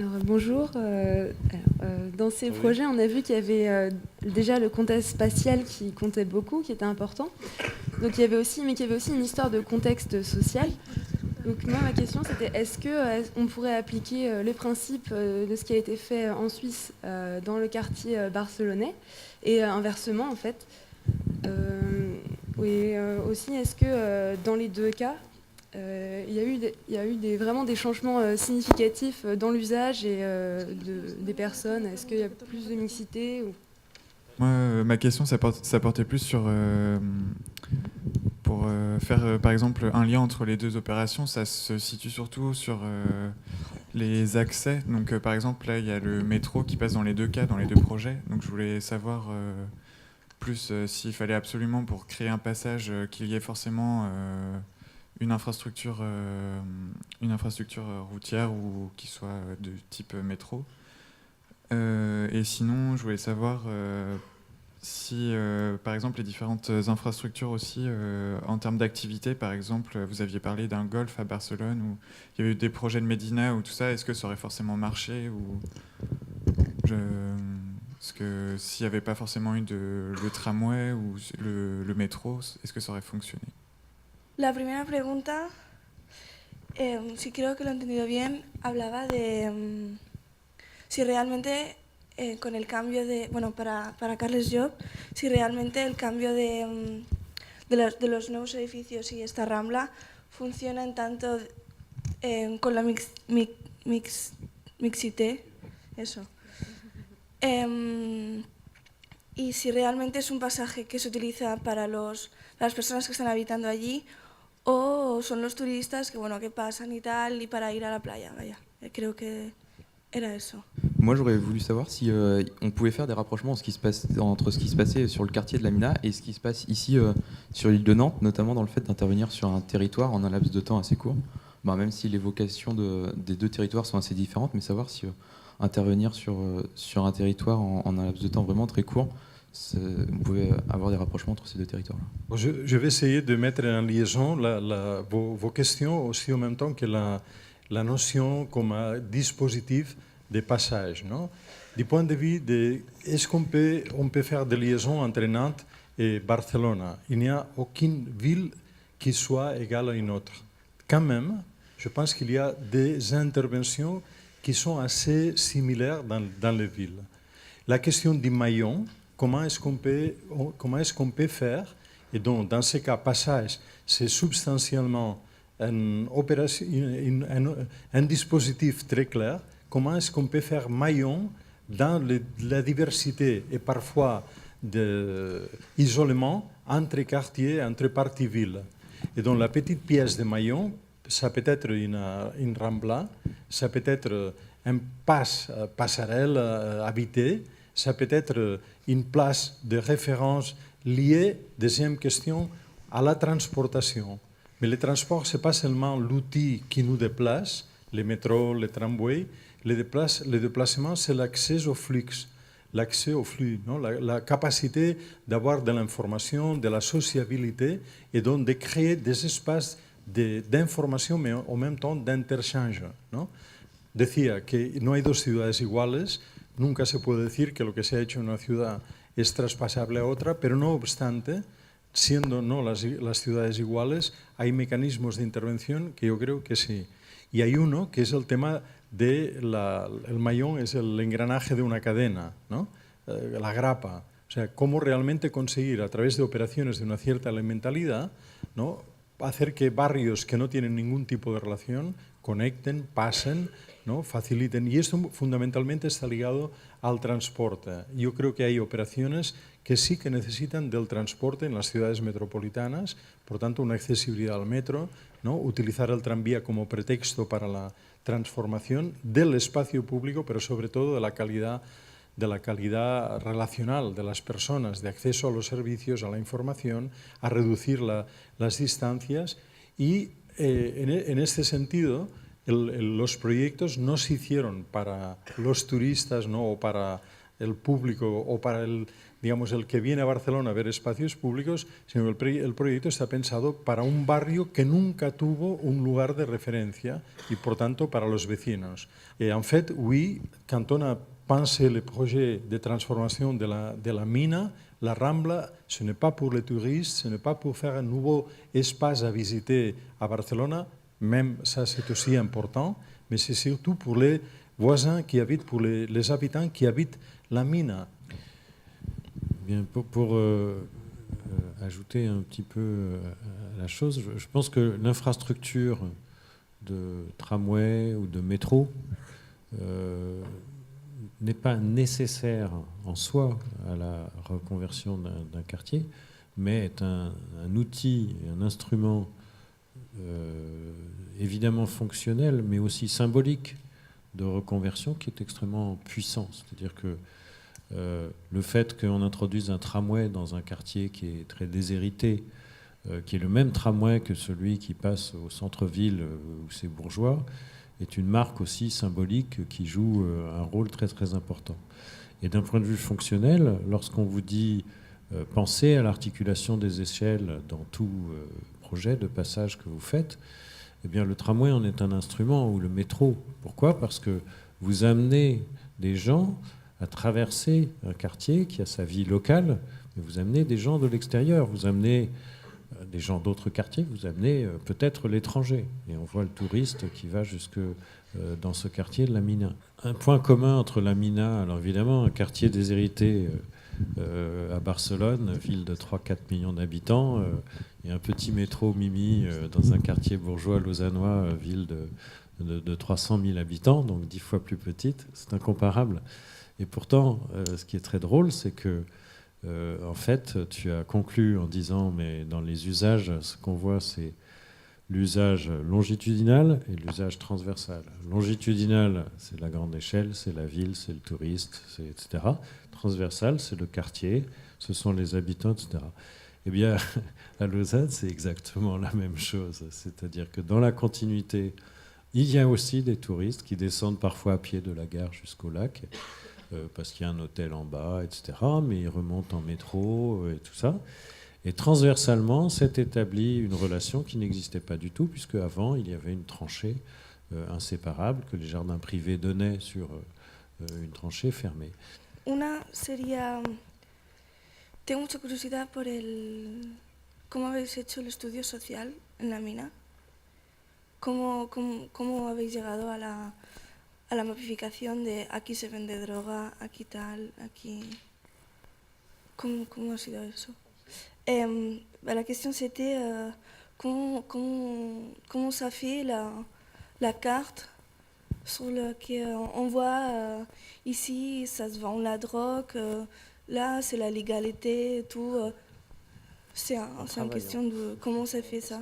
Alors, bonjour. Dans ces projets, on a vu qu'il y avait déjà le contexte spatial qui comptait beaucoup, qui était important. Donc, il y avait aussi une histoire de contexte social. Donc, moi, ma question, c'était est-ce qu'on pourrait appliquer les principes de ce qui a été fait en Suisse dans le quartier barcelonais et inversement, en fait. Aussi, est-ce que dans les deux cas, il y a eu vraiment des changements significatifs dans l'usage et des personnes. Est-ce qu'il y a plus de mixité ou... Moi, ma question, ça portait plus sur... pour faire, par exemple, un lien entre les deux opérations, ça se situe surtout sur les accès. Donc, par exemple, là, il y a le métro qui passe dans les deux cas, dans les deux projets. Donc, je voulais savoir plus s'il fallait absolument, pour créer un passage, qu'il y ait forcément une infrastructure routière ou qui soit de type métro. Et sinon, je voulais savoir si, par exemple, les différentes infrastructures aussi, en termes d'activité, par exemple, vous aviez parlé d'un golf à Barcelone, où il y avait eu des projets de Médina ou tout ça, est-ce que ça aurait forcément marché ou est-ce que s'il n'y avait pas forcément eu le tramway ou le métro, est-ce que ça aurait fonctionné? La primera pregunta, si creo que lo he entendido bien, hablaba de si realmente con el cambio de, bueno, para Carles Job, si realmente el cambio de los nuevos edificios y esta rambla funcionan tanto con la mixité, eso. Y si realmente es un pasaje que se utiliza para las personas que están habitando allí o son los turistas que, bueno, que pasan y tal y para ir a la playa, vaya. Creo que era eso. Moi, j'aurais voulu savoir si on pouvait faire des rapprochements entre ce qui se passait sur le quartier de la Mina et ce qui se passe ici sur l'île de Nantes, notamment dans le fait d'intervenir sur un territoire en un laps de temps assez court. Même si les vocations des deux territoires sont assez différentes, mais savoir si intervenir sur un territoire en un laps de temps vraiment très court, on pouvait avoir des rapprochements entre ces deux territoires-là. Je vais essayer de mettre en liaison vos questions aussi en même temps que la notion comme un dispositif de passage. Non? Du point de vue de est-ce qu'on peut faire des liaisons entre Nantes et Barcelone? Il n'y a aucune ville qui soit égale à une autre. Quand même, je pense qu'il y a des interventions qui sont assez similaires dans les villes. La question du maillon, comment est-ce qu'on peut faire? Et donc, dans ce cas, passage, c'est substantiellement un dispositif très clair. Comment est-ce qu'on peut faire maillon dans la diversité et parfois d'isolement entre quartiers, entre parties villes. Et donc, la petite pièce de maillon, ça peut être une rambla, ça peut être un passerelle habité, ça peut être une place de référence liée, deuxième question, à la transportation. Mais le transport, ce n'est pas seulement l'outil qui nous déplace, les métros, les tramways, le déplacement, c'est l'accès au flux. L'accès au flux, non? La capacité d'avoir de l'information, de la sociabilité et donc de créer des espaces d'information mais en même temps d'interchange. ¿No? Decía que no hay dos ciudades iguales, nunca se puede decir que lo que se ha hecho en una ciudad es traspasable a otra, pero no obstante, siendo no las ciudades iguales, hay mecanismos de intervención que yo creo que sí. Y hay uno que es el tema el maillon, es el engranaje de una cadena, ¿no? La grapa. O sea, cómo realmente conseguir a través de operaciones de una cierta elementalidad, ¿no? Hacer que barrios que no tienen ningún tipo de relación conecten, pasen, ¿no? Faciliten. Y esto fundamentalmente está ligado al transporte. Yo creo que hay operaciones que sí que necesitan del transporte en las ciudades metropolitanas, por tanto una accesibilidad al metro, ¿no? Utilizar el tranvía como pretexto para la transformación del espacio público, pero sobre todo de la calidad relacional de las personas, de acceso a los servicios, a la información, a reducir las distancias y en este sentido los proyectos no se hicieron para los turistas, ¿no? O para el público o para el, digamos, el que viene a Barcelona a ver espacios públicos, sino que el proyecto está pensado para un barrio que nunca tuvo un lugar de referencia y, por tanto, para los vecinos. Et en fait, oui, quand on a pensé le projet de transformation de la mina, la Rambla, ce n'est pas pour les touristes, ce n'est pas pour faire un nouveau espace à visiter à Barcelone, même ça c'est aussi important, mais c'est surtout pour les voisins qui habitent, pour les habitants qui habitent la mine. Bien, pour ajouter un petit peu à la chose, je pense que l'infrastructure de tramway ou de métro n'est pas nécessaire en soi à la reconversion d'un quartier, mais est un outil, un instrument évidemment fonctionnel, mais aussi symbolique de reconversion qui est extrêmement puissant. C'est-à-dire que le fait qu'on introduise un tramway dans un quartier qui est très déshérité, qui est le même tramway que celui qui passe au centre-ville où c'est bourgeois, est une marque aussi symbolique qui joue un rôle très très important. Et d'un point de vue fonctionnel, lorsqu'on vous dit pensez à l'articulation des échelles dans tout projet de passage que vous faites, eh bien le tramway en est un instrument, ou le métro. Pourquoi ? Parce que vous amenez des gens à traverser un quartier qui a sa vie locale, mais vous amenez des gens de l'extérieur, vous amenez des gens d'autres quartiers, vous amenez peut-être l'étranger. Et on voit le touriste qui va jusque dans ce quartier de la Mina. Un point commun entre la Mina, alors évidemment, un quartier déshérité à Barcelone, ville de 3-4 millions d'habitants, et un petit métro Mimi dans un quartier bourgeois lausannois, ville de 300 000 habitants, donc 10 fois plus petite, c'est incomparable. Et pourtant, ce qui est très drôle, c'est que en fait, tu as conclu en disant, mais dans les usages, ce qu'on voit, c'est l'usage longitudinal et l'usage transversal. Longitudinal, c'est la grande échelle, c'est la ville, c'est le touriste, etc. Transversal, c'est le quartier, ce sont les habitants, etc. Eh bien, à Lausanne, c'est exactement la même chose. C'est-à-dire que dans la continuité, il y a aussi des touristes qui descendent parfois à pied de la gare jusqu'au lac, parce qu'il y a un hôtel en bas, etc. Mais ils remontent en métro et tout ça. Et transversalement, s'est établie une relation qui n'existait pas du tout, puisque avant il y avait une tranchée inséparable que les jardins privés donnaient sur une tranchée fermée. Una sería, tengo mucha curiosidad por cómo habéis hecho el estudio social en la mina, cómo habéis llegado a la mapificación de aquí se vende droga, aquí tal, aquí... ¿Cómo ha sido eso? La question c'était comment ça fait la carte sur laquelle on voit ici ça se vend la drogue, là c'est la légalité, tout. C'est une question de comment ça fait ça.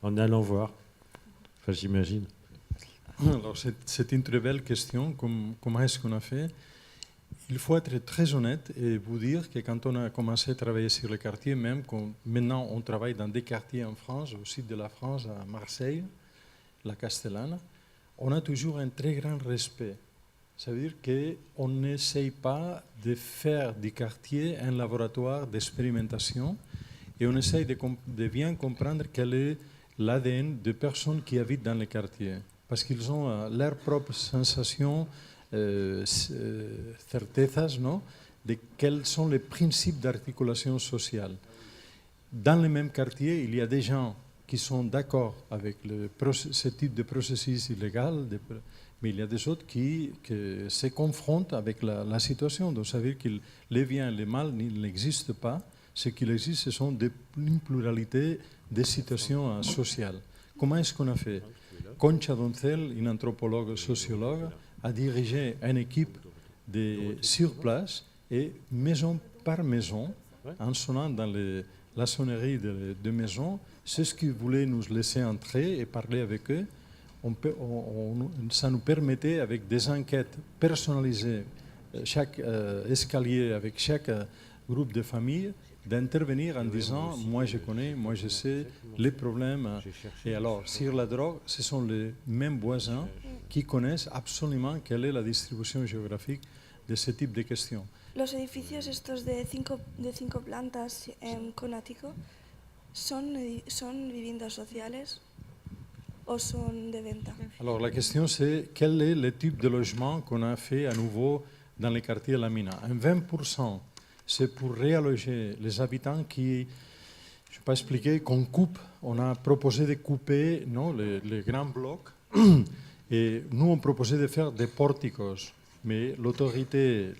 En allant voir, enfin j'imagine. Alors c'est une très belle question, comment est-ce qu'on a fait? Il faut être très honnête et vous dire que quand on a commencé à travailler sur le quartier, même maintenant on travaille dans des quartiers en France, au sud de la France, à Marseille, la Castellane, on a toujours un très grand respect. Ça veut dire qu'on n'essaye pas de faire du quartier un laboratoire d'expérimentation et on essaye de bien comprendre quel est l'ADN des personnes qui habitent dans le quartier. Parce qu'ils ont leurs propres sensations, certezas, non, de quels sont les principes d'articulation sociale. Dans le même quartier, il y a des gens qui sont d'accord avec ce type de processus illégal, mais il y a des autres qui se confrontent avec la situation. Donc ça veut dire que les biens et les mal n'existent pas. Ce qu'il existe, ce sont une pluralité de situations sociales. Comment est-ce qu'on a fait? Concha Doncel, une anthropologue sociologue, a dirigé une équipe sur place et maison par maison, en sonnant dans la sonnerie de maison, c'est ce qu'ils voulaient nous laisser entrer et parler avec eux. Ça nous permettait, avec des enquêtes personnalisées, chaque escalier, avec chaque groupe de familles, d'intervenir en disant « moi je connais, moi je sais les problèmes ». Et alors, sur la drogue, ce sont les mêmes voisins qui connaissent absolument quelle est la distribution géographique de ce type de questions. Los edificios estos de cinco plantas con ático, ¿son viviendas sociales o son de venta? Alors la question c'est quel est le type de logement qu'on a fait à nouveau dans les quartiers de la Mina. Un 20%, c'est pour réalloger les habitants qui, je ne vais pas expliquer, qu'on coupe. On a proposé de couper les grands blocs et nous on proposait de faire des porticos. Mais l'autorité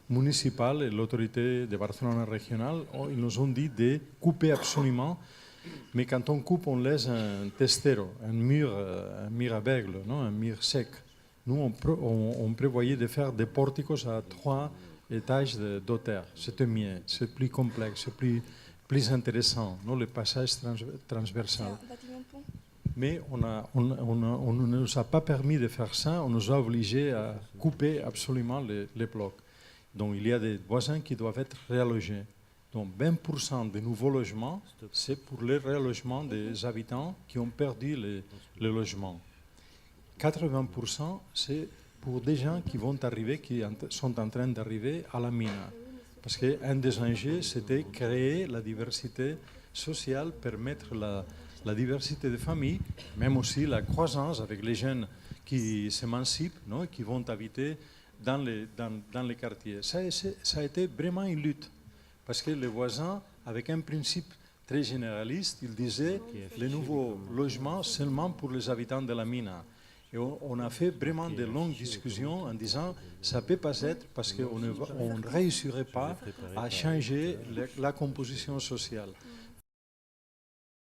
municipale et l'autorité de Barcelone régionale, ils nous ont dit de couper absolument. Mais quand on coupe, on laisse un testero, un mur aveugle, un mur sec. Nous, on prévoyait de faire des porticos à 3 étages d'auteur. C'était mieux, c'est plus complexe, c'est plus intéressant, le passage transversal. Mais on ne nous a pas permis de faire ça, on nous a obligés à couper absolument les blocs. Donc il y a des voisins qui doivent être réallogés. Donc 20% des nouveaux logements, c'est pour le réallogement des habitants qui ont perdu le logement. 80%, c'est pour des gens qui vont arriver, qui sont en train d'arriver à la mine. Parce qu'un des enjeux, c'était créer la diversité sociale, permettre la diversité des familles, même aussi la croissance avec les jeunes qui s'émancipent, qui vont habiter dans les quartiers. Ça a été vraiment une lutte, parce que les voisins, avec un principe très généraliste, ils disaient les nouveaux logements seulement pour les habitants de la mine. Et on a fait vraiment de longues discussions en disant ça ne peut pas être parce qu'on ne réussirait pas à changer la composition sociale.